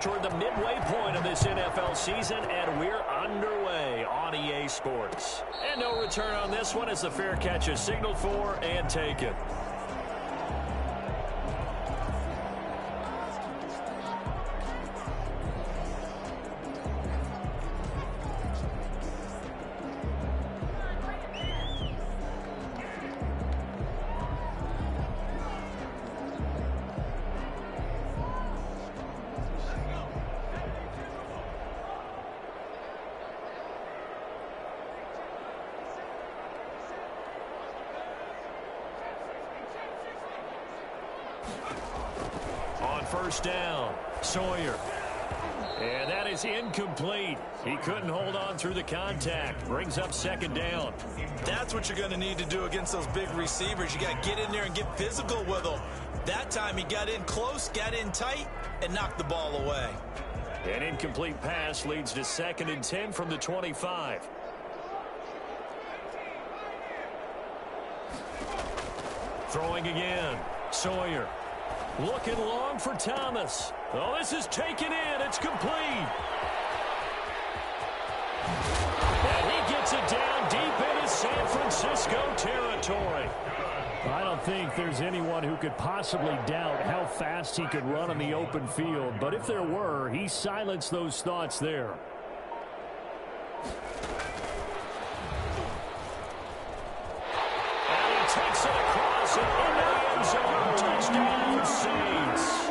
Toward the midway point of this NFL season, and we're underway on EA Sports. And no return on this one as the fair catch is signaled for and taken. First down, Sawyer. And that is incomplete. He couldn't hold on through the contact. Brings up second down. That's what you're going to need to do against those big receivers. You got to get in there and get physical with them. That time he got in close, got in tight, and knocked the ball away. An incomplete pass leads to 2nd and 10 from the 25. Throwing again, Sawyer. Looking long for Thomas. Oh, this is taken in. It's complete. And he gets it down deep into San Francisco territory. I don't think there's anyone who could possibly doubt how fast he could run on the open field. But if there were, he silenced those thoughts there. And he takes it across and into the end zone. Touchdown, Saints.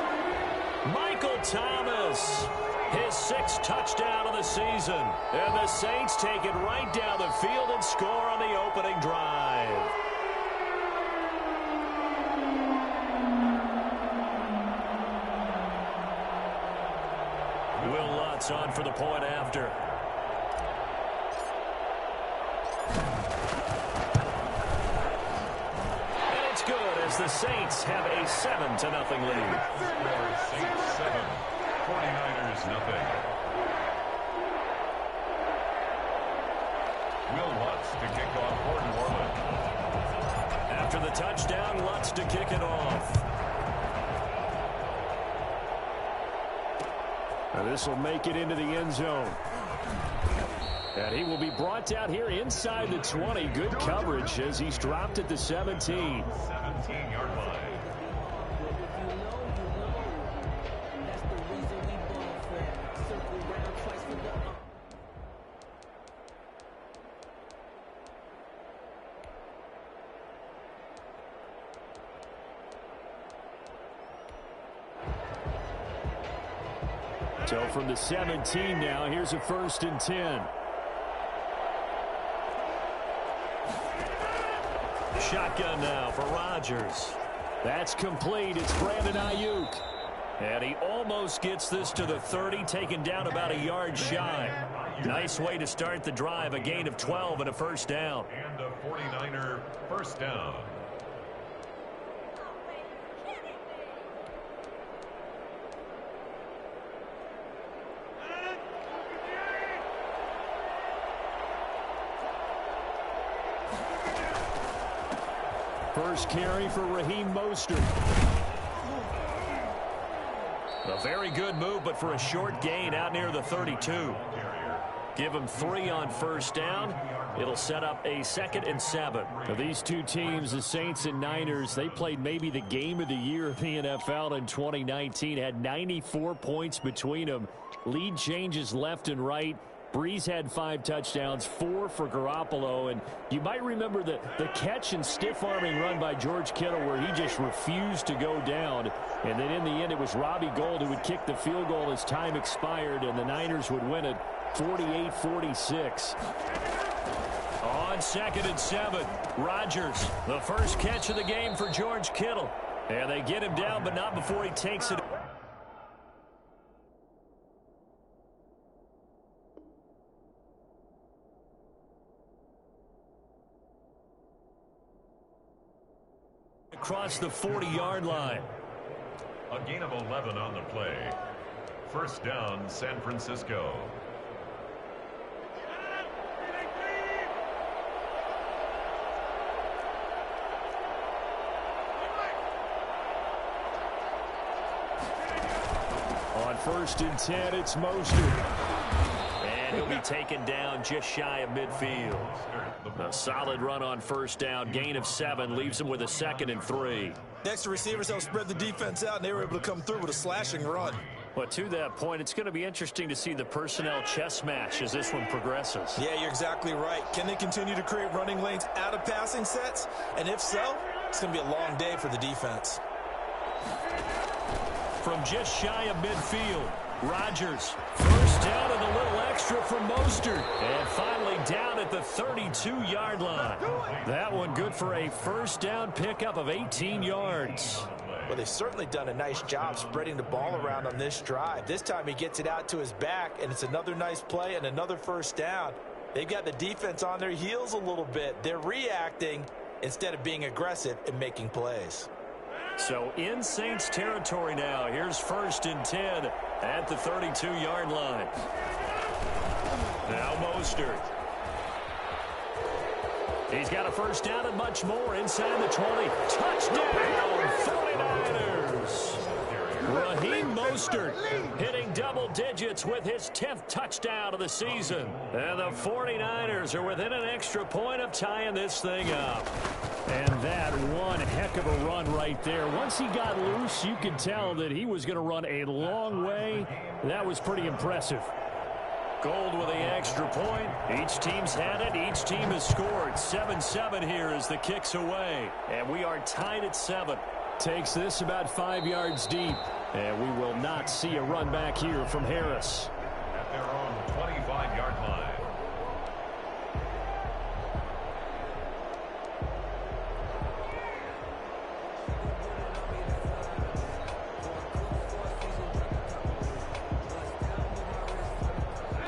Michael Thomas, his 6th touchdown of the season. And the Saints take it right down the field and score on the opening drive. Will Lutz on for the point after. As the Saints have a 7-0 lead. Saints 7, 49ers nothing. Will Lutz to kick off for New Orleans. After the touchdown, Lutz to kick it off. Now this will make it into the end zone. And he will be brought down here inside the 20. Good coverage as he's dropped at the 17. 17-yard line. So from the 17 now, here's a 1st and 10. Shotgun now for Rodgers. That's complete. It's Brandon Ayuk. And he almost gets this to the 30, taken down about a yard shy. Nice way to start the drive, a gain of 12 and a 1st down. And a 49er 1st down. First carry for Raheem Mostert. A very good move, but for a short gain out near the 32. Give him 3 on 1st down. It'll set up a 2nd and 7. Now these two teams, the Saints and Niners, they played maybe the game of the year of the NFL in 2019. Had 94 points between them. Lead changes left and right. Breeze had 5 touchdowns, 4 for Garoppolo. And you might remember the catch and stiff-arming run by George Kittle where he just refused to go down. And then in the end, it was Robbie Gould who would kick the field goal as time expired, and the Niners would win it 48-46. On 2nd and 7, Rodgers, the first catch of the game for George Kittle. And they get him down, but not before he takes it. Across the 40-yard line. A gain of 11 on the play. 1st down, San Francisco. On first and 10. It's Mostert. And he'll be taken down just shy of midfield. A solid run on first down. Gain of 7 leaves him with a 2nd and 3. Next to receivers, they'll spread the defense out, and they were able to come through with a slashing run. Well, to that point, it's going to be interesting to see the personnel chess match as this one progresses. Yeah, you're exactly right. Can they continue to create running lanes out of passing sets? And if so, it's going to be a long day for the defense. From just shy of midfield, Rodgers. First down and a little extra from Mostert. And finally down at the 32-yard line. That one good for a first down pickup of 18 yards. Well, they've certainly done a nice job spreading the ball around on this drive. This time he gets it out to his back, and it's another nice play and another first down. They've got the defense on their heels a little bit. They're reacting instead of being aggressive and making plays. So in Saints territory now. Here's first and 10 at the 32-yard line. Now Mostert. He's got a first down and much more inside the 20. Touchdown, 49ers. Raheem Mostert hitting double digits with his 10th touchdown of the season. And the 49ers are within an extra point of tying this thing up. And that one heck of a run right there. Once he got loose, you could tell that he was going to run a long way. That was pretty impressive. Gold with the extra point. Each team's had it. Each team has scored. 7-7 here as the kick's away. And we are tied at 7. Takes this about 5 yards deep. And we will not see a run back here from Harris. At their own 25-yard line.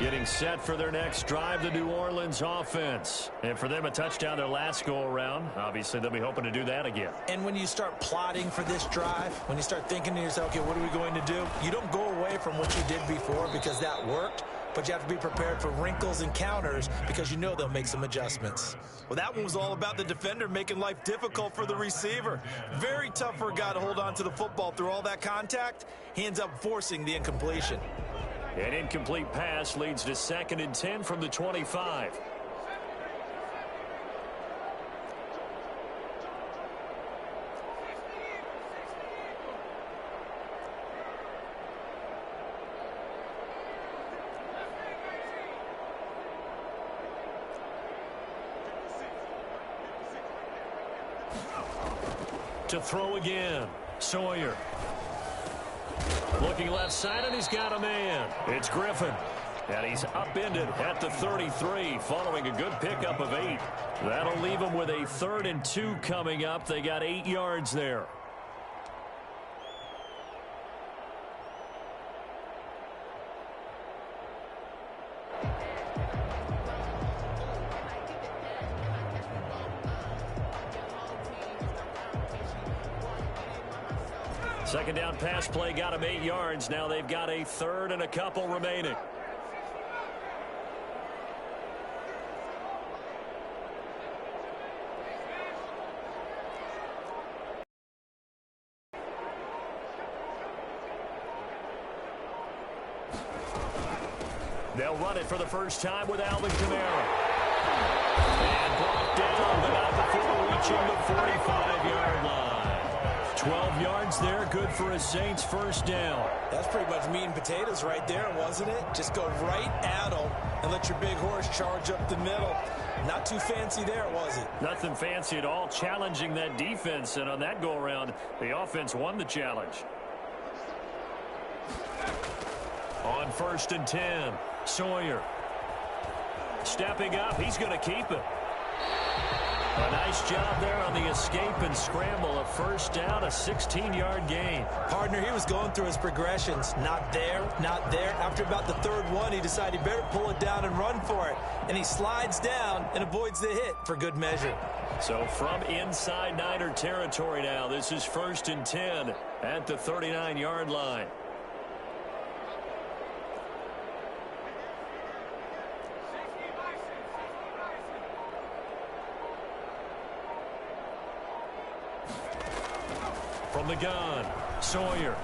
Getting set for their next drive, the New Orleans offense. And for them, a touchdown their last go-around. Obviously, they'll be hoping to do that again. And when you start plotting for this drive, when you start thinking to yourself, okay, what are we going to do? You don't go away from what you did before because that worked, but you have to be prepared for wrinkles and counters because you know they'll make some adjustments. Well, that one was all about the defender making life difficult for the receiver. Very tough for a guy to hold on to the football through all that contact. He ends up forcing the incompletion. An incomplete pass leads to 2nd and 10 from the 25. To throw again, Sawyer. Looking left side, and he's got a man. It's Griffin. And he's upended at the 33 following a good pickup of 8. That'll leave him with a 3rd and 2 coming up. They got 8 yards there. Second down pass play got him 8 yards. Now they've got a 3rd and a couple remaining. They'll run it for the first time with Alvin Kamara. And brought down, but not before reaching the 45-yard line. 12 yards there, good for a Saints first down. That's pretty much meat and potatoes right there, wasn't it? Just go right at them and let your big horse charge up the middle. Not too fancy there, was it? Nothing fancy at all, challenging that defense, and on that go-around, the offense won the challenge. On 1st and 10, Sawyer. Stepping up, he's going to keep it. A nice job there on the escape and scramble. A first down, a 16-yard gain. Partner, he was going through his progressions. Not there, not there. After about the 3rd one, he decided he better pull it down and run for it. And he slides down and avoids the hit for good measure. So from inside Niner territory now, this is 1st and 10 at the 39-yard line. From the gun, Sawyer.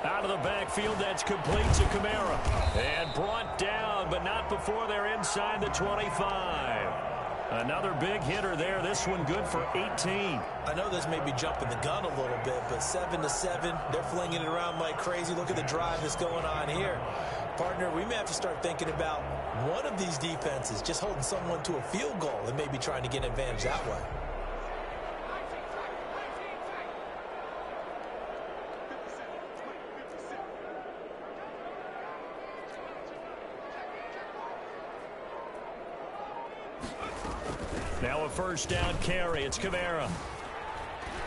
Out of the backfield, that's complete to Kamara. And brought down, but not before they're inside the 25. Another big hitter there. This one good for 18. I know this may be jumping the gun a little bit, but 7-7, they're flinging it around like crazy. Look at the drive that's going on here. Partner, we may have to start thinking about one of these defenses just holding someone to a field goal and maybe trying to get an advantage that way. Now a first down carry. It's Kamara.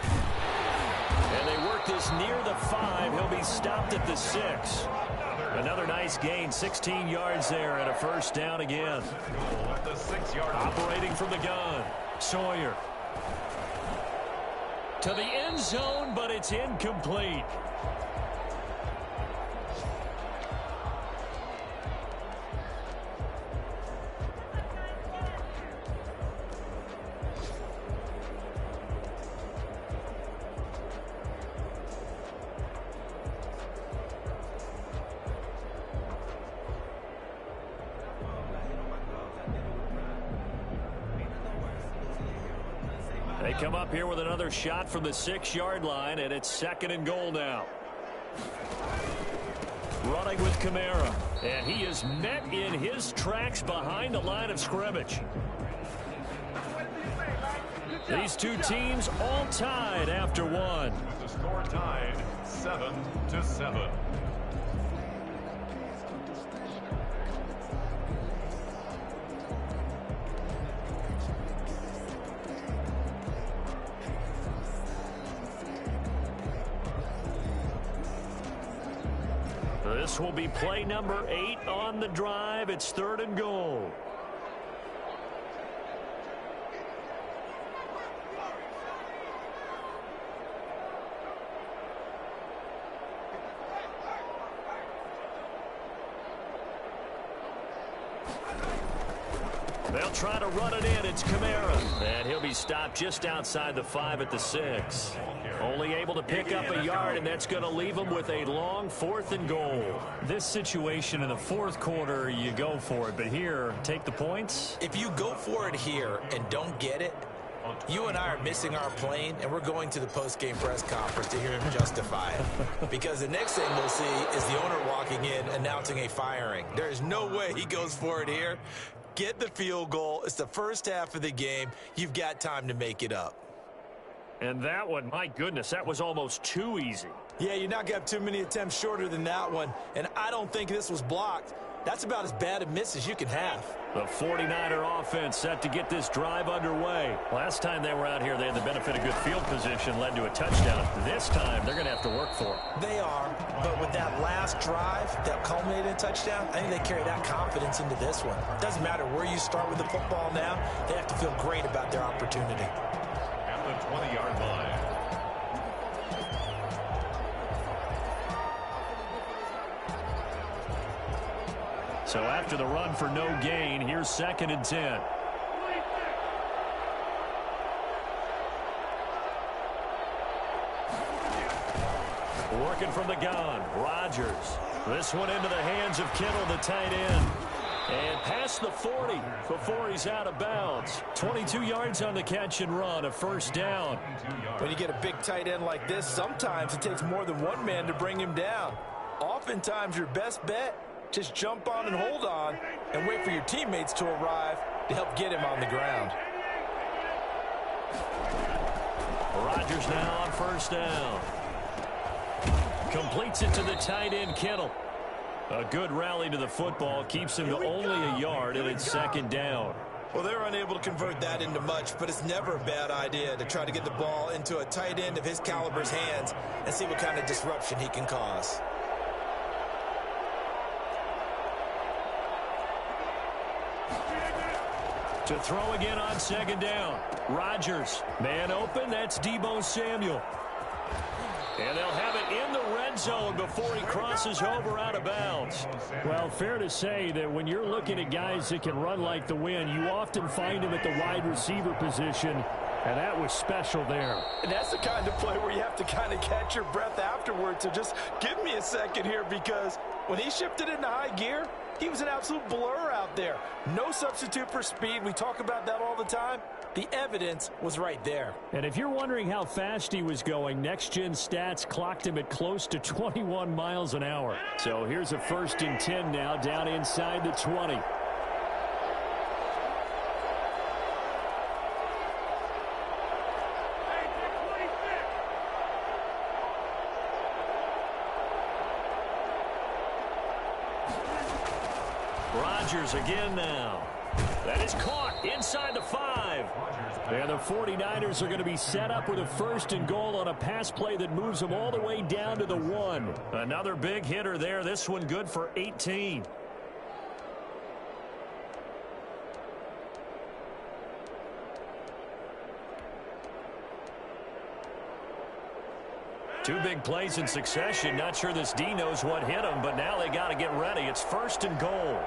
And they work this near the 5. He'll be stopped at the 6. Another nice gain, 16 yards there, and a first down again. Operating from the gun, Sawyer. To the end zone, but it's incomplete. They come up here with another shot from the 6-yard line, and it's 2nd and goal now. Running with Kamara, and he is met in his tracks behind the line of scrimmage. These two teams all tied after one. The score tied 7-7. This will be play number 8 on the drive. It's 3rd and goal. They'll try to run it in. It's Kamara. And he'll be stopped just outside the 5 at the 6. Only able to pick up a yard, and that's going to leave him with a long 4th and goal. This situation in the 4th quarter, you go for it. But here, take the points. If you go for it here and don't get it, you and I are missing our plane, and we're going to the post-game press conference to hear him justify it. Because the next thing we'll see is the owner walking in announcing a firing. There is no way he goes for it here. Get the field goal. It's the first half of the game. You've got time to make it up. And that one, my goodness, that was almost too easy. Yeah, you're not going to have too many attempts shorter than that one. And I don't think this was blocked. That's about as bad a miss as you can have. The 49er offense set to get this drive underway. Last time they were out here, they had the benefit of good field position, led to a touchdown. This time, they're going to have to work for it. They are, but with that last drive that culminated in a touchdown, I think they carry that confidence into this one. It doesn't matter where you start with the football now. They have to feel great about their opportunity. At the 20-yard line. So after the run for no gain, here's 2nd and 10. Working from the gun, Rodgers. This one into the hands of Kittle, the tight end. And past the 40 before he's out of bounds. 22 yards on the catch and run, a first down. When you get a big tight end like this, sometimes it takes more than one man to bring him down. Oftentimes your best bet, just jump on and hold on and wait for your teammates to arrive to help get him on the ground. Rodgers now on first down. Completes it to the tight end, Kittle. A good rally to the football keeps him to only a yard, and it's 2nd down. Well, they're unable to convert that into much, but it's never a bad idea to try to get the ball into a tight end of his caliber's hands and see what kind of disruption he can cause. To throw again on 2nd down. Rodgers, man open, that's Deebo Samuel. And they'll have it in the red zone before he crosses over out of bounds. Well, fair to say that when you're looking at guys that can run like the wind, you often find them at the wide receiver position. And that was special there. And that's the kind of play where you have to kind of catch your breath afterwards. So just give me a second here, because when he shifted into high gear, he was an absolute blur out there. No substitute for speed. We talk about that all the time. The evidence was right there. And if you're wondering how fast he was going, Next Gen Stats clocked him at close to 21 miles an hour. So here's a 1st and 10 now, down inside the 20. Rodgers again now. That is caught inside the 5. And the 49ers are going to be set up with a 1st and goal on a pass play that moves them all the way down to the 1. Another big hitter there. This one good for 18. Two big plays in succession. Not sure this D knows what hit him, but now they got to get ready. It's 1st and goal.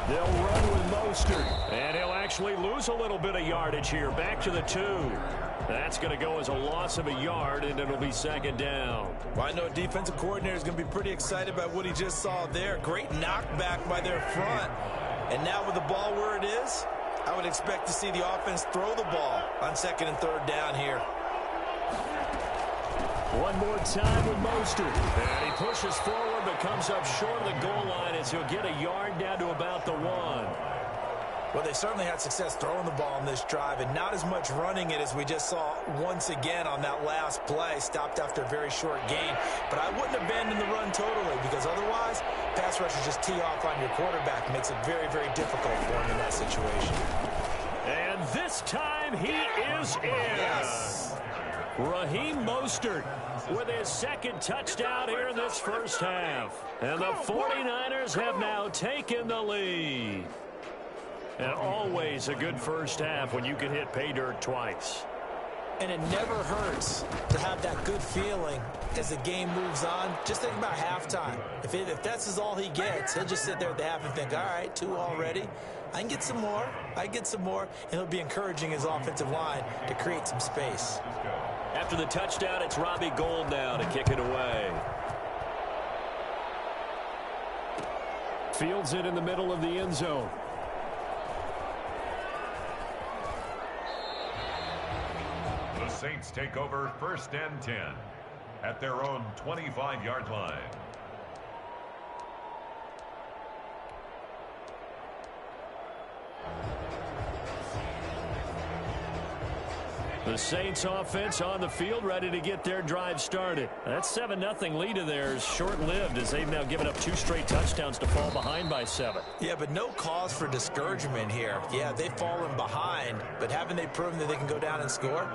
They'll run with Mostert. And he'll actually lose a little bit of yardage here. Back to the 2. That's going to go as a loss of a yard, and it'll be 2nd down. Well, I know defensive coordinator is going to be pretty excited about what he just saw there. Great knockback by their front. And now with the ball where it is, I would expect to see the offense throw the ball on 2nd and 3rd down here. One more time with Mostert. And he pushes forward but comes up short of the goal line as he'll get a yard down to about the 1. Well, they certainly had success throwing the ball in this drive, and not as much running it as we just saw once again on that last play. Stopped after a very short gain. But I wouldn't abandon the run totally, because otherwise, pass rushers just tee off on your quarterback. Makes it very, very difficult for him in that situation. And this time he is in. Yes. Raheem Mostert with his 2nd touchdown here in this 1st half. And the 49ers have now taken the lead. And always a good 1st half when you can hit pay dirt twice. And it never hurts to have that good feeling as the game moves on. Just think about halftime. If that's all he gets, he'll just sit there at the half and think, all right, 2 already. I can get some more. I get some more. And he'll be encouraging his offensive line to create some space. After the touchdown, it's Robbie Gould now to kick it away. Fields it in the middle of the end zone. The Saints take over 1st and 10 at their own 25-yard line. The Saints offense on the field, ready to get their drive started. That 7-0 lead of theirs short-lived as they've now given up 2 straight touchdowns to fall behind by 7. Yeah, but no cause for discouragement here. Yeah, they've fallen behind, but haven't they proven that they can go down and score?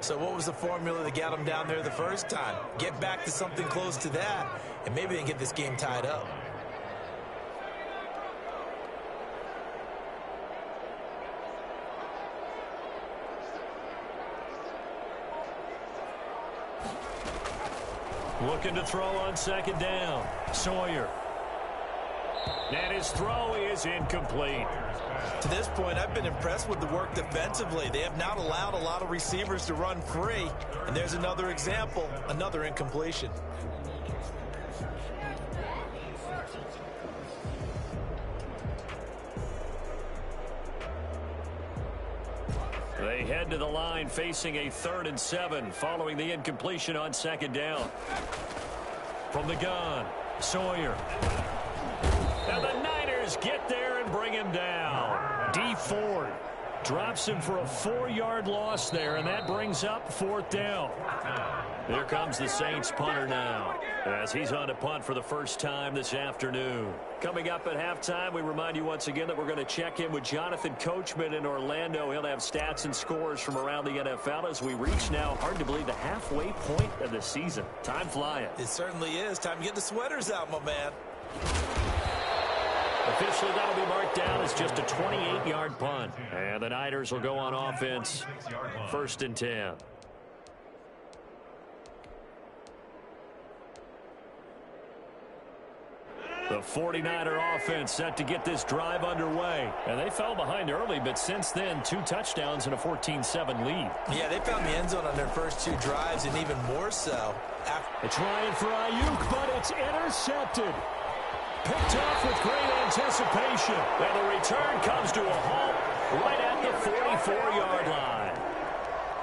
So what was the formula that got them down there the first time? Get back to something close to that, and maybe they can get this game tied up. Looking to throw on 2nd down. Sawyer. And his throw is incomplete. To this point, I've been impressed with the work defensively. They have not allowed a lot of receivers to run free. And there's another example, another incompletion. They head to the line facing a 3rd and 7 following the incompletion on 2nd down. From the gun, Sawyer. And the Niners get there and bring him down. D Ford drops him for a 4-yard loss there, and that brings up 4th down. Here comes the Saints punter now, as he's on to punt for the first time this afternoon. Coming up at halftime, we remind you once again that we're going to check in with Jonathan Coachman in Orlando. He'll have stats and scores from around the NFL as we reach now, hard to believe, the halfway point of the season. Time flying. It certainly is. Time to get the sweaters out, my man. Officially, that'll be marked down as just a 28-yard punt. And the Niners will go on offense. 1st and 10. The 49er offense set to get this drive underway. And they fell behind early, but since then, 2 touchdowns and a 14-7 lead. Yeah, they found the end zone on their first 2 drives, and even more so. It's Ryan for Ayuk, but it's intercepted. Picked off with great anticipation. And the return comes to a halt right at the 44-yard line.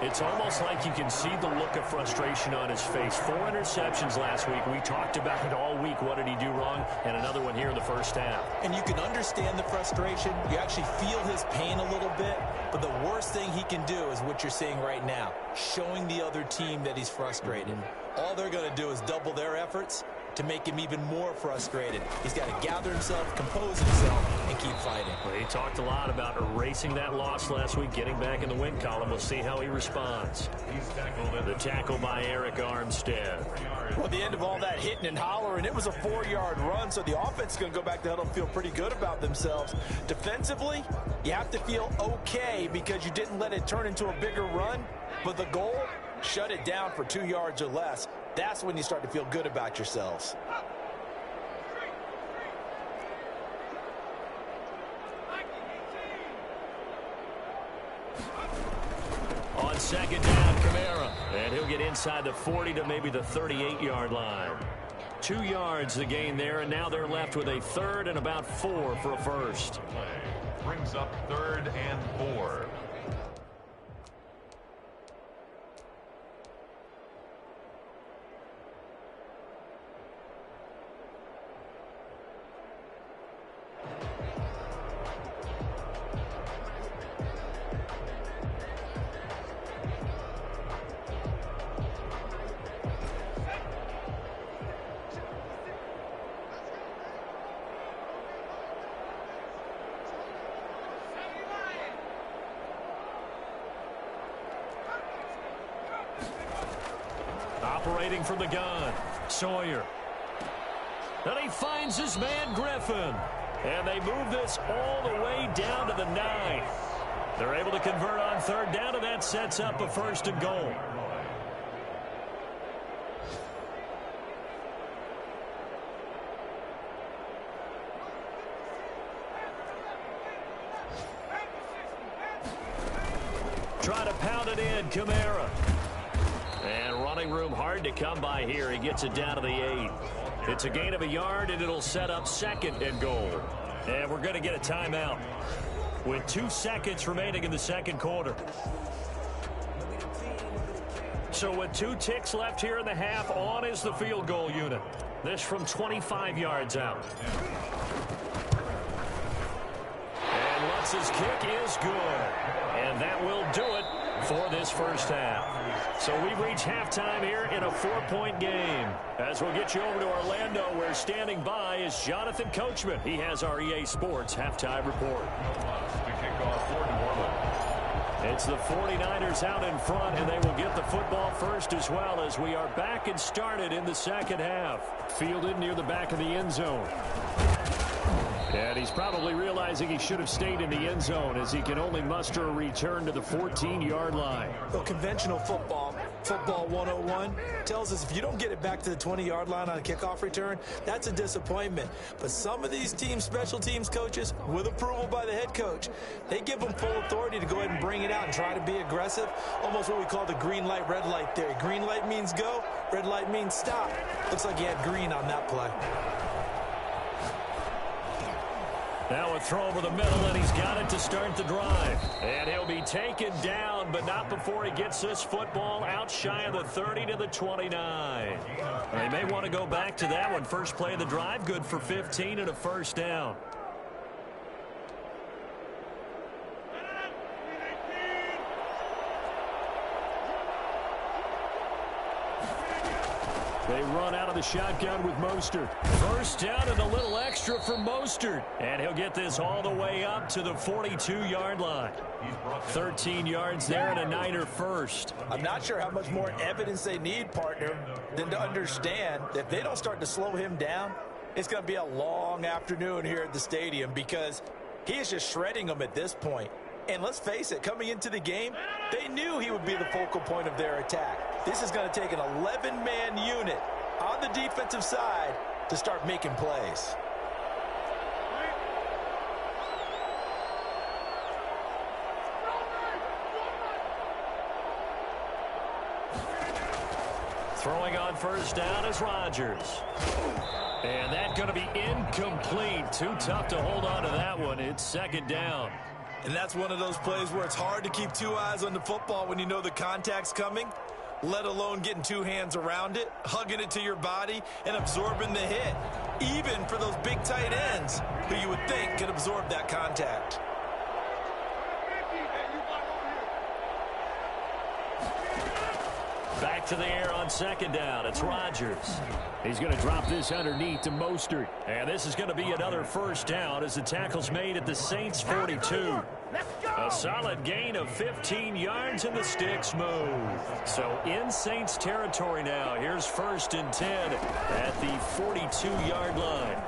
It's almost like you can see the look of frustration on his face. 4 interceptions last week. We talked about it all week. What did he do wrong? And another one here in the first half. And you can understand the frustration. You actually feel his pain a little bit. But the worst thing he can do is what you're seeing right now, showing the other team that he's frustrated. All they're going to do is double their efforts to make him even more frustrated. He's got to gather himself, compose himself, and keep fighting. Well, he talked a lot about erasing that loss last week, getting back in the win column. We'll see how he responds. The tackle by Eric Armstead. Well, at the end of all that hitting and hollering, it was a 4-yard run, so the offense is going to go back to huddle and feel pretty good about themselves. Defensively, you have to feel okay because you didn't let it turn into a bigger run, but the goal, shut it down for 2 yards or less. That's when you start to feel good about yourselves. On second down, Kamara. And he'll get inside the 40 to maybe the 38-yard line. 2 yards the gain there, and now they're left with a 3rd and about 4 for a first. Brings up 3rd and 4. Operating from the gun, Sawyer. And he finds his man, Griffin. And they move this all the way down to the 9. They're able to convert on 3rd down, and that sets up a 1st and goal. Try to pound it in, Kamara. And running room hard to come by here. He gets it down to the 8. It's a gain of a yard, and it'll set up 2nd and goal. And we're going to get a timeout with 2 seconds remaining in the second quarter. So with 2 ticks left here in the half, on is the field goal unit. This from 25 yards out. And Lutz's kick is good. And that will do it for this first half. So we've reached halftime here in a 4-point game. As we'll get you over to Orlando, where standing by is Jonathan Coachman. He has our EA Sports halftime report. It's the 49ers out in front, and they will get the football first as well, as we are back and started in the second half. Fielded near the back of the end zone. And he's probably realizing he should have stayed in the end zone, as he can only muster a return to the 14-yard line. Well, conventional football 101, tells us if you don't get it back to the 20-yard line on a kickoff return, that's a disappointment. But some of these teams, special teams coaches, with approval by the head coach, they give them full authority to go ahead and bring it out and try to be aggressive. Almost what we call the green light, red light theory. Green light means go, red light means stop. Looks like he had green on that play. Now a throw over the middle, and he's got it to start the drive. And he'll be taken down, but not before he gets this football out shy of the 30 to the 29. They may want to go back to that one. First play of the drive, good for 15 and a first down. They run out of the shotgun with Mostert. First down and a little extra for Mostert. And he'll get this all the way up to the 42-yard line. 13 yards there and a Niner first. I'm not sure how much more evidence they need, partner, than to understand that if they don't start to slow him down, it's going to be a long afternoon here at the stadium, because he is just shredding them at this point. And let's face it, coming into the game, they knew he would be the focal point of their attack. This is going to take an 11-man unit on the defensive side to start making plays. Throwing on first down is Rodgers. And that's going to be incomplete. Too tough to hold on to that one. It's second down. And that's one of those plays where it's hard to keep two eyes on the football when you know the contact's coming, let alone getting two hands around it, hugging it to your body, and absorbing the hit. Even for those big tight ends who you would think could absorb that contact. Back to the air on second down. It's Rodgers. He's going to drop this underneath to Mostert. And this is going to be another first down as the tackle's made at the Saints 42. A solid gain of 15 yards and the sticks move. So in Saints territory now. Here's first and 10 at the 42-yard line.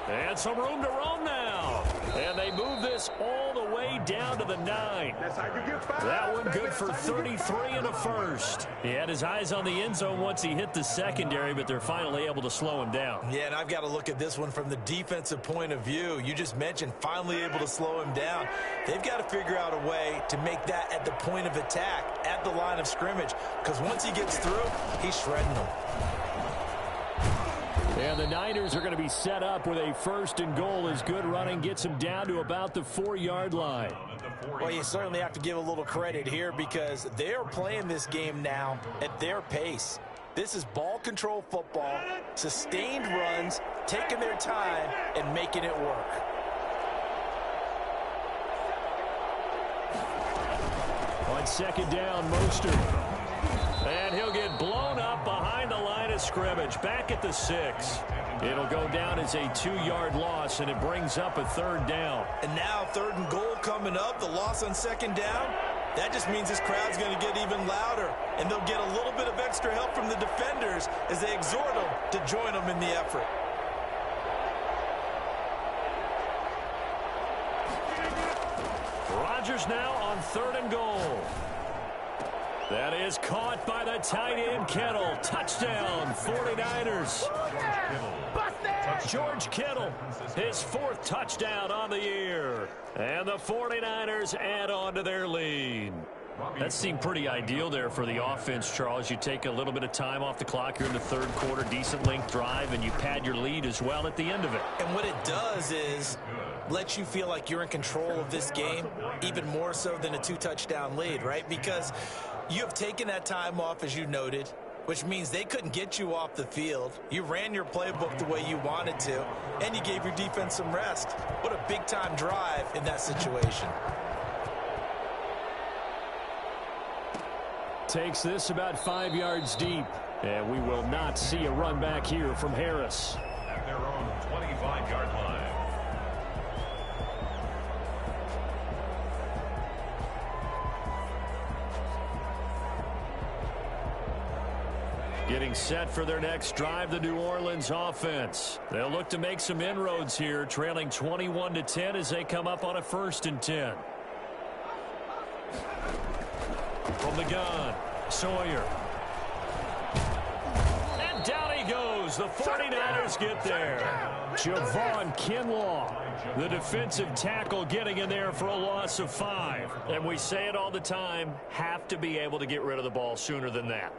And some room to roam now. And they move this all the way down to the 9. That one good for 33 and a first. He had his eyes on the end zone once he hit the secondary, but they're finally able to slow him down. Yeah, and I've got to look at this one from the defensive point of view. You just mentioned finally able to slow him down. They've got to figure out a way to make that at the point of attack, at the line of scrimmage, because once he gets through, he's shredding them. And the Niners are going to be set up with a first and goal as good running gets them down to about the 4-yard line. Well, you certainly have to give a little credit here because they're playing this game now at their pace. This is ball control football, sustained runs, taking their time, and making it work. On second down, Mostert. And he'll get blown up behind the line of scrimmage, back at the 6. It'll go down as a 2-yard loss, and it brings up a third down. And now third and goal coming up, the loss on second down. That just means this crowd's going to get even louder, and they'll get a little bit of extra help from the defenders as they exhort them to join them in the effort. Rodgers now on third and goal. That is caught by the tight end, Kittle. Touchdown, 49ers. George Kittle, his 4th touchdown on the year. And the 49ers add on to their lead. That seemed pretty ideal there for the offense, Charles. You take a little bit of time off the clock. You're in the third quarter, decent length drive, and you pad your lead as well at the end of it. And what it does is let you feel like you're in control of this game, even more so than a 2-touchdown lead, right? Because you have taken that time off, as you noted, which means they couldn't get you off the field. You ran your playbook the way you wanted to, and you gave your defense some rest. What a big-time drive in that situation. Takes this about 5 yards deep. And we will not see a run back here from Harris. At their own 25-yard line. Getting set for their next drive, the New Orleans offense. They'll look to make some inroads here, trailing 21-10 as they come up on a 1st and 10. From the gun, Sawyer. And down he goes. The 49ers get there. Javon Kinlaw, the defensive tackle, getting in there for a loss of 5. And we say it all the time, have to be able to get rid of the ball sooner than that.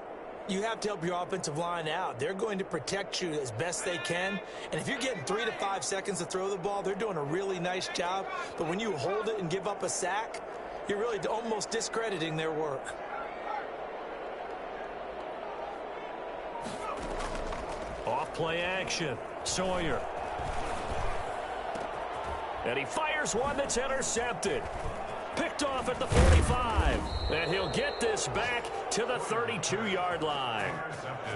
You have to help your offensive line out. They're going to protect you as best they can. And if you're getting 3 to 5 seconds to throw the ball, they're doing a really nice job. But when you hold it and give up a sack, you're really almost discrediting their work. Off play action. Sawyer. And he fires one that's intercepted. Picked off at the 45. And he'll get this back to the 32-yard line.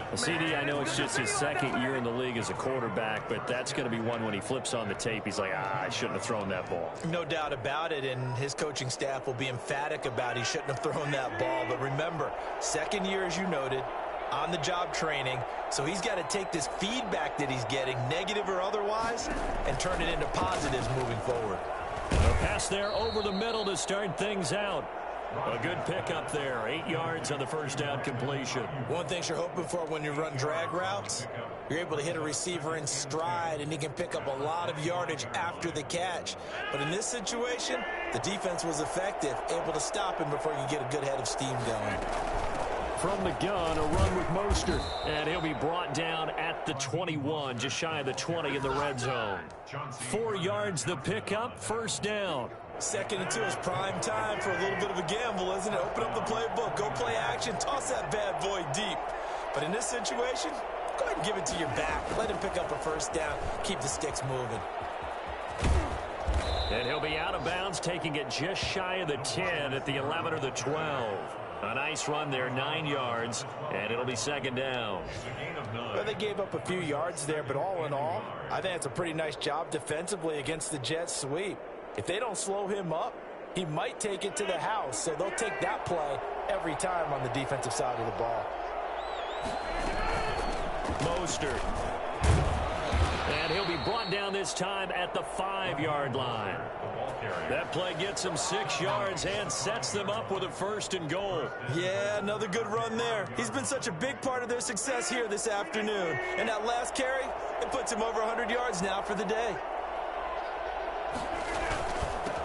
Well, CD, I know it's just his 2nd year in the league as a quarterback, but that's going to be one when he flips on the tape. He's like, I shouldn't have thrown that ball. No doubt about it, and his coaching staff will be emphatic about he shouldn't have thrown that ball. But remember, 2nd year, as you noted, on-the-job training. So he's got to take this feedback that he's getting, negative or otherwise, and turn it into positives moving forward. A pass there over the middle to start things out. A good pickup there. 8 yards on the first down completion. One thing you're hoping for when you run drag routes, you're able to hit a receiver in stride, and he can pick up a lot of yardage after the catch. But in this situation, the defense was effective, able to stop him before you get a good head of steam going. from the gun, a run with Mostert. And he'll be brought down at the 21, just shy of the 20 in the red zone. 4 yards the pickup, first down. 2nd and 2 is prime time for a little bit of a gamble, isn't it? Open up the playbook, go play action, toss that bad boy deep. But in this situation, go ahead and give it to your back. Let him pick up a first down, keep the sticks moving. And he'll be out of bounds, taking it just shy of the 10 at the 11 or the 12. A nice run there, 9 yards, and it'll be 2nd down. Well, they gave up a few yards there, but all in all, I think it's a pretty nice job defensively against the Jets sweep. If they don't slow him up, he might take it to the house, so they'll take that play every time on the defensive side of the ball. Mostert. And he'll be brought down this time at the 5-yard line. That play gets him 6 yards and sets them up with a 1st and goal. Yeah, another good run there. He's been such a big part of their success here this afternoon. And that last carry, it puts him over 100 yards now for the day.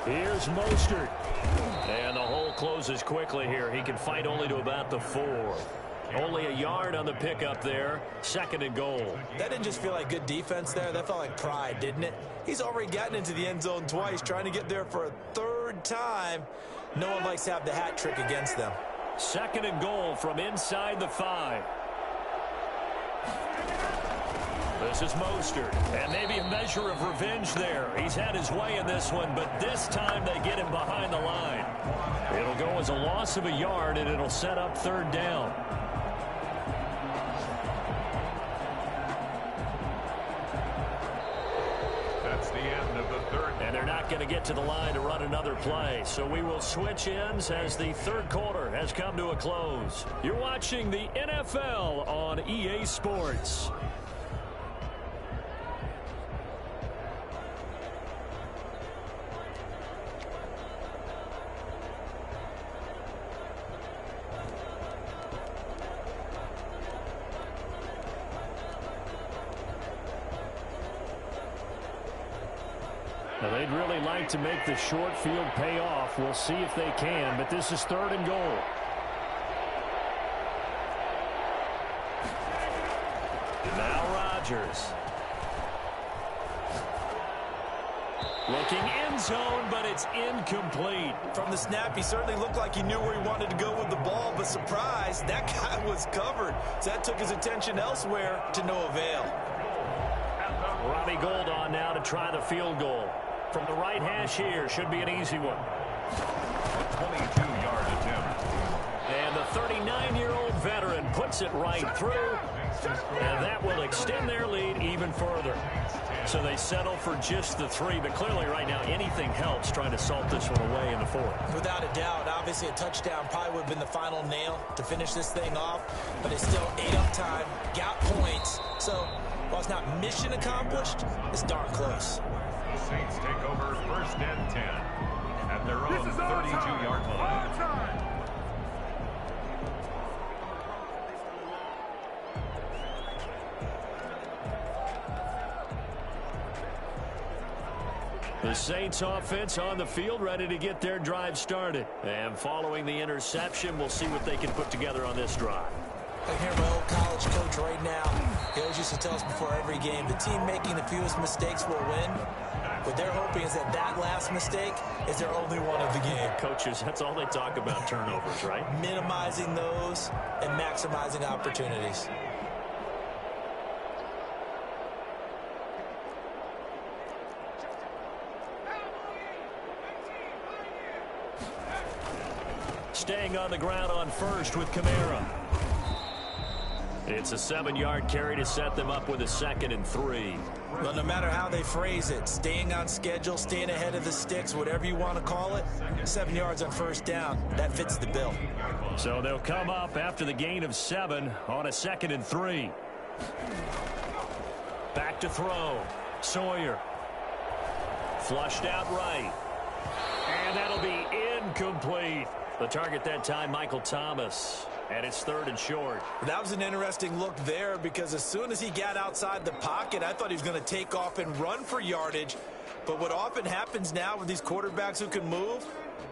Here's Mostert. And the hole closes quickly here. He can fight only to about the 4. Only a yard on the pickup there. 2nd and goal. That didn't just feel like good defense there. That felt like pride, didn't it? He's already gotten into the end zone twice, trying to get there for a 3rd time. No one likes to have the hat trick against them. 2nd and goal from inside the 5. This is Mostert, and maybe a measure of revenge there. He's had his way in this one, but this time they get him behind the line. It'll go as a loss of a yard, and it'll set up 3rd down. That's the end of the 3rd. And they're not going to get to the line to run another play, so we will switch ends as the 3rd quarter has come to a close. You're watching the NFL on EA Sports. Now, they'd really like to make the short field pay off. We'll see if they can, but this is 3rd and goal. Now Rodgers. Looking end zone, but it's incomplete. From the snap, he certainly looked like he knew where he wanted to go with the ball, but surprise, that guy was covered. So that took his attention elsewhere to no avail. Robbie Gould on now to try the field goal. From the right hash here, should be an easy one. 22-yard attempt. And the 39-year-old veteran puts it right through. And that will extend their lead even further. So they settle for just the 3, but clearly right now anything helps trying to salt this one away in the 4th. Without a doubt, obviously a touchdown probably would have been the final nail to finish this thing off, but it's still 8 up time, got points. So while it's not mission accomplished, it's darn close. The Saints take over 1st and 10 at their own 32-yard line. The Saints offense on the field, ready to get their drive started. And following the interception, we'll see what they can put together on this drive. I hear my old college coach right now. He always used to tell us before every game, the team making the fewest mistakes will win. What they're hoping is that that last mistake is their only one of the game. Coaches, that's all they talk about, turnovers, right? Minimizing those and maximizing opportunities. Staying on the ground on first with Kamara. It's a 7-yard carry to set them up with a 2nd and 3. Well, no matter how they phrase it, staying on schedule, staying ahead of the sticks, whatever you want to call it, 7 yards on 1st down, that fits the bill. So they'll come up after the gain of 7 on a 2nd and 3. Back to throw. Sawyer. Flushed out right. And that'll be incomplete. The target that time, Michael Thomas. And it's 3rd and short. That was an interesting look there because as soon as he got outside the pocket, I thought he was going to take off and run for yardage. But what often happens now with these quarterbacks who can move,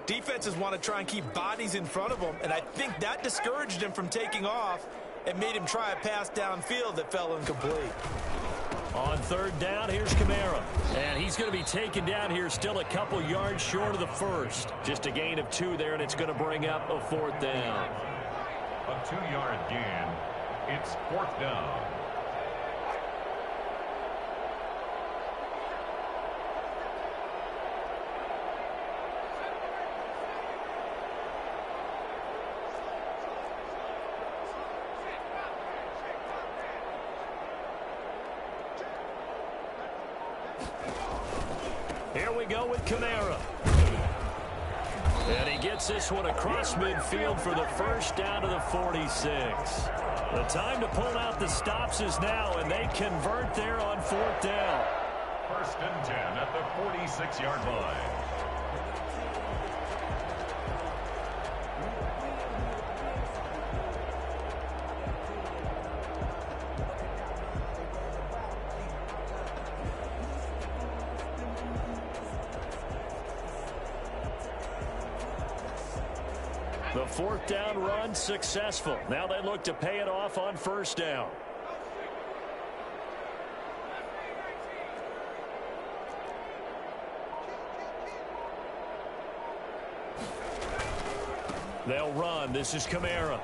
Defenses want to try and keep bodies in front of them, and I think that discouraged him from taking off and made him try a pass downfield that fell incomplete. On third down, here's Kamara. And he's going to be taken down here still a couple yards short of the first. Just a gain of 2 there, and it's going to bring up a 4th down. A 2-yard gain. It's 4th down. Here we go with Kamara. And he gets this one across midfield for the first down to the 46. The time to pull out the stops is now, and they convert there on 4th down. 1st and 10 at the 46-yard line. The 4th down run successful. Now they look to pay it off on 1st down. They'll run. This is Kamara.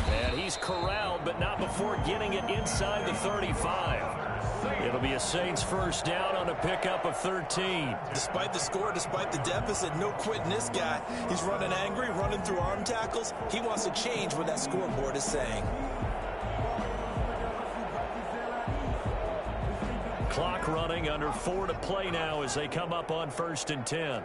And he's corralled, but not before getting it inside the 35. It'll be a Saints 1st down on a pickup of 13. Despite the score, despite the deficit, no quitting this guy. He's running angry, running through arm tackles. He wants to change what that scoreboard is saying. Clock running, under 4 to play now as they come up on 1st and 10.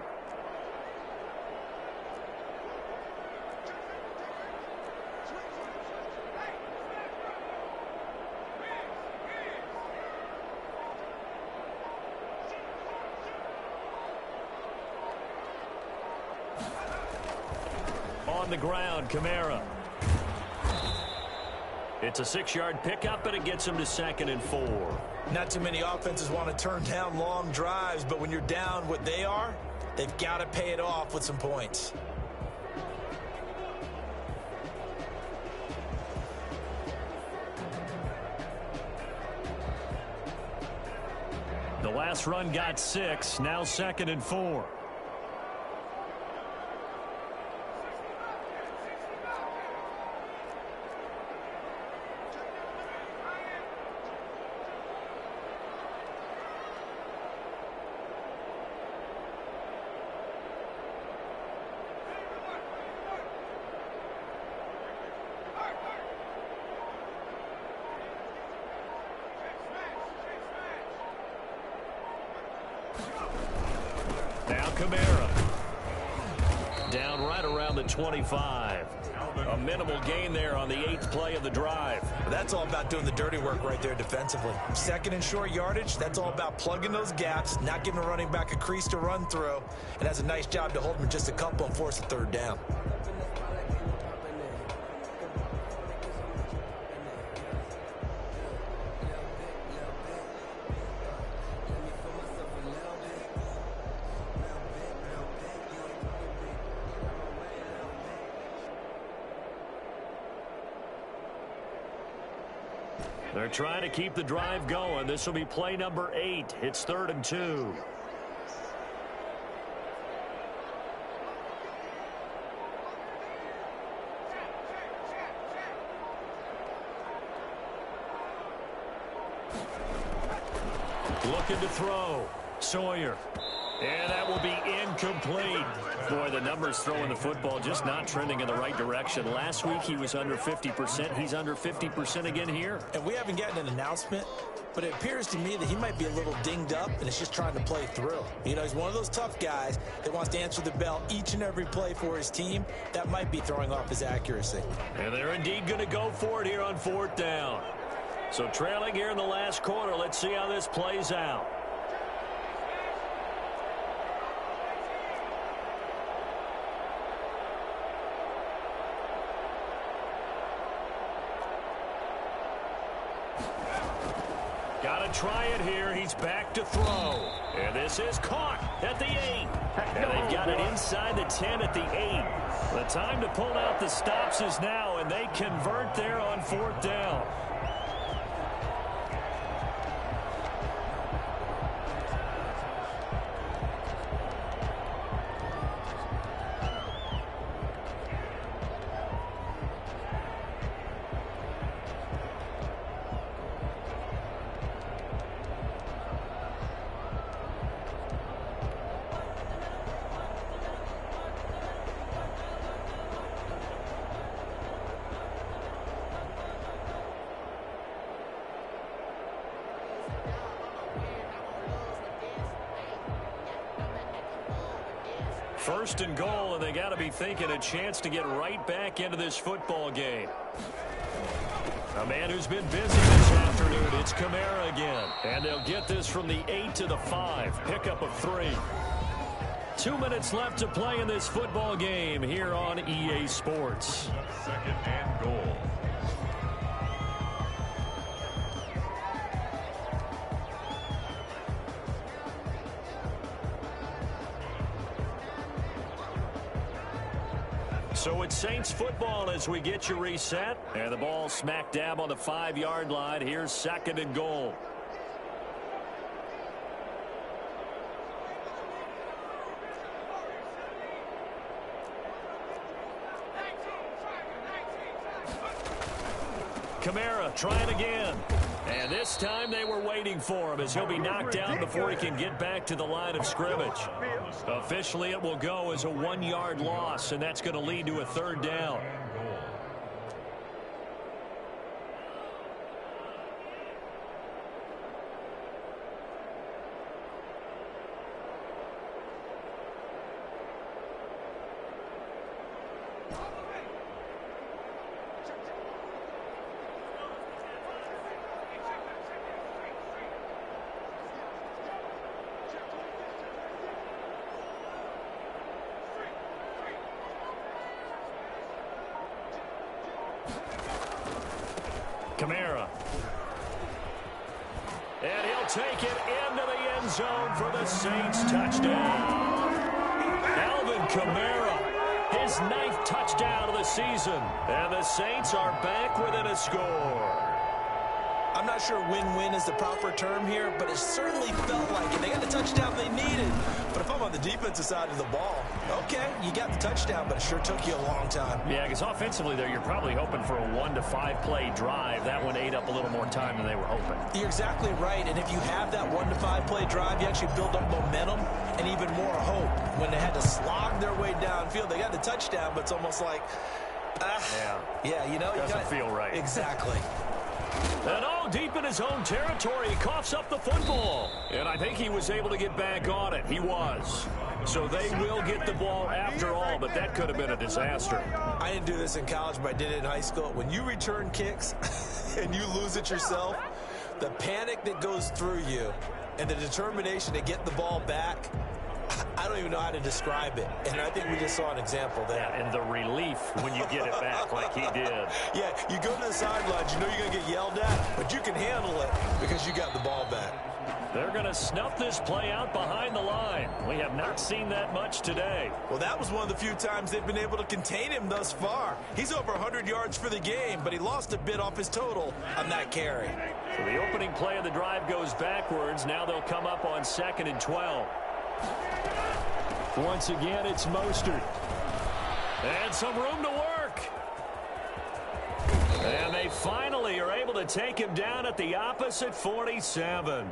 On the ground, Kamara. It's a 6-yard pickup, and it gets him to 2nd and 4. Not too many offenses want to turn down long drives, but when you're down what they are, they've got to pay it off with some points. The last run got 6, now 2nd and 4. Now Kamara. Down right around the 25. A minimal gain there on the 8th play of the drive. That's all about doing the dirty work right there defensively. 2nd and short yardage, that's all about plugging those gaps, not giving a running back a crease to run through, and has a nice job to hold him just a couple and force a 3rd down. They're trying to keep the drive going. This will be play number 8. It's 3rd and 2. Looking to throw. Sawyer. And that will be incomplete. Boy, the numbers throwing the football just not trending in the right direction. Last week he was under 50%. He's under 50% again here. And we haven't gotten an announcement, but it appears to me that he might be a little dinged up and is just trying to play through. You know, he's one of those tough guys that wants to answer the bell each and every play for his team. That might be throwing off his accuracy. And they're indeed going to go for it here on 4th down. So trailing here in the last quarter. Let's see how this plays out. Got to try it here. He's back to throw. And this is caught at the 8. And they've got it inside the 10 at the 8. The time to pull out the stops is now, and they convert there on 4th down. First and goal, and they got to be thinking a chance to get right back into this football game. A man who's been busy this afternoon, it's Kamara again. And they'll get this from the 8 to the 5. Pickup of 3. 2 minutes left to play in this football game here on EA Sports. Second and goal. So it's Saints football as we get you reset. And the ball smack dab on the 5-yard line. Here's second and goal. Kamara trying again. And this time they were waiting for him as he'll be knocked down before he can get back to the line of scrimmage. Officially, it will go as a 1-yard loss, and that's going to lead to a 3rd down. Kamara. And he'll take it into the end zone for the Saints touchdown. Alvin Kamara, his 9th touchdown of the season. And the Saints are back within a score. I'm not sure win-win is the proper term here, but it certainly felt like it. They got the touchdown they needed. But if I'm on the defensive side of the ball, okay, you got the touchdown, but it sure took you a long time. Yeah, because offensively, though, you're probably hoping for a 1 to 5 play drive. That one ate up a little more time than they were hoping. You're exactly right, and if you have that 1 to 5 play drive, you actually build up momentum and even more hope. When they had to slog their way downfield, they got the touchdown, but it's almost like, yeah, you know. Doesn't feel right. Exactly. And all deep in his own territory, he coughs up the football. And I think he was able to get back on it. He was. So they will get the ball after all, but that could have been a disaster. I didn't do this in college, but I did it in high school. When you return kicks and you lose it yourself, the panic that goes through you and the determination to get the ball back, I don't even know how to describe it. And I think we just saw an example there. Yeah, and the relief when you get it back like he did. Yeah, you go to the sidelines, you know you're going to get yelled at, but you can handle it because you got the ball back. They're going to snuff this play out behind the line. We have not seen that much today. Well, that was one of the few times they've been able to contain him thus far. He's over 100 yards for the game, but he lost a bit off his total on that carry. So the opening play of the drive goes backwards. Now they'll come up on 2nd and 12. Once again, it's Mostert. And some room to work. And they finally are able to take him down at the opposite 47.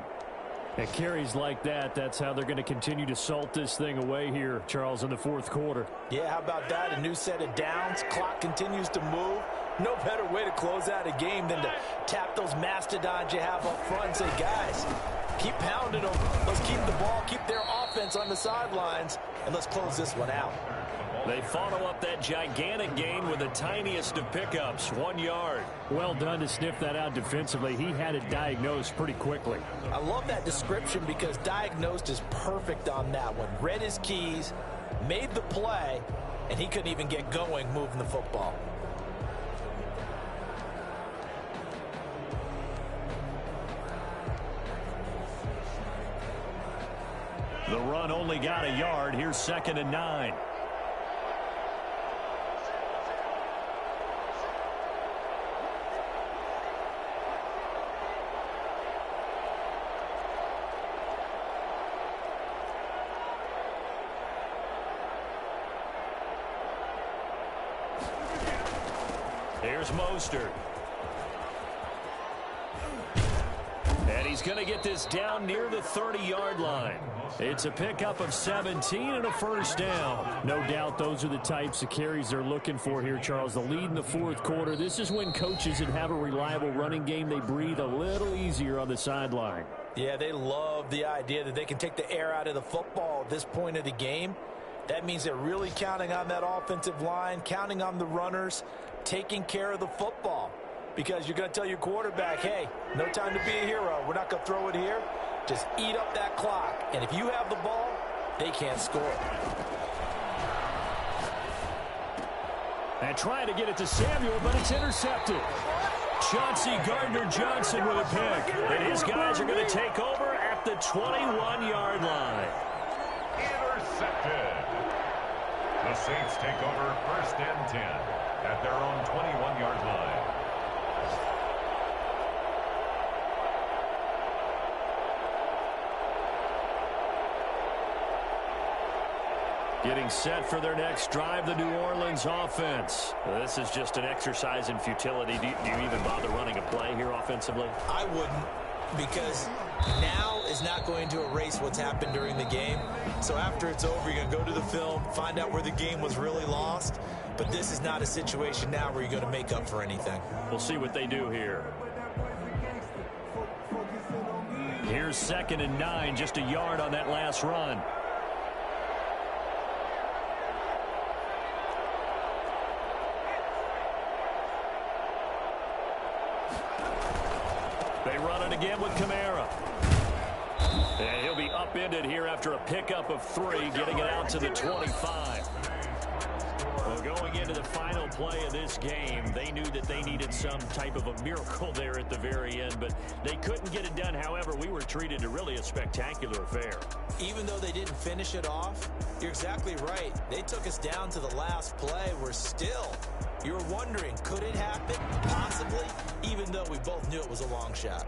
At carries like that, that's how they're going to continue to salt this thing away here, Charles, in the 4th quarter. Yeah, how about that? A new set of downs. Clock continues to move. No better way to close out a game than to tap those mastodons you have up front and say, guys, keep pounding them. Let's keep the ball, keep their offense on the sidelines, and let's close this one out. They follow up that gigantic gain with the tiniest of pickups, 1 yard. Well done to sniff that out defensively. He had it diagnosed pretty quickly. I love that description because diagnosed is perfect on that one. Read his keys, made the play, and he couldn't even get going moving the football. The run only got a yard. Here's 2nd and 9. Here's Mostert. And he's going to get this down near the 30-yard line. It's a pickup of 17 and a first down. No doubt those are the types of carries they're looking for here, Charles. The lead in the fourth quarter. This is when coaches that have a reliable running game, they breathe a little easier on the sideline. Yeah, they love the idea that they can take the air out of the football at this point of the game. That means they're really counting on that offensive line, counting on the runners, taking care of the football. Because you're going to tell your quarterback, hey, no time to be a hero. We're not going to throw it here. Just eat up that clock. And if you have the ball, they can't score. And trying to get it to Samuel, but it's intercepted. Chauncey Gardner-Johnson with a pick. And his guys are going to take over at the 21-yard line. Intercepted. The Saints take over 1st and 10 at their own 21-yard line. Getting set for their next drive, the New Orleans offense. This is just an exercise in futility. Do you even bother running a play here offensively? I wouldn't, because now is not going to erase what's happened during the game. So after it's over, you're going to go to the film, find out where the game was really lost. But this is not a situation now where you're going to make up for anything. We'll see what they do here. Here's 2nd and 9, just a yard on that last run. They run it again with Kamara. And he'll be upended here after a pickup of 3, getting it out to the 25. Well, going into the final play of this game, they knew that they needed some type of a miracle there at the very end, but they couldn't get it done. However, we were treated to really a spectacular affair. Even though they didn't finish it off, you're exactly right. They took us down to the last play. We're still, you were wondering, could it happen? Possibly, even though we both knew it was a long shot.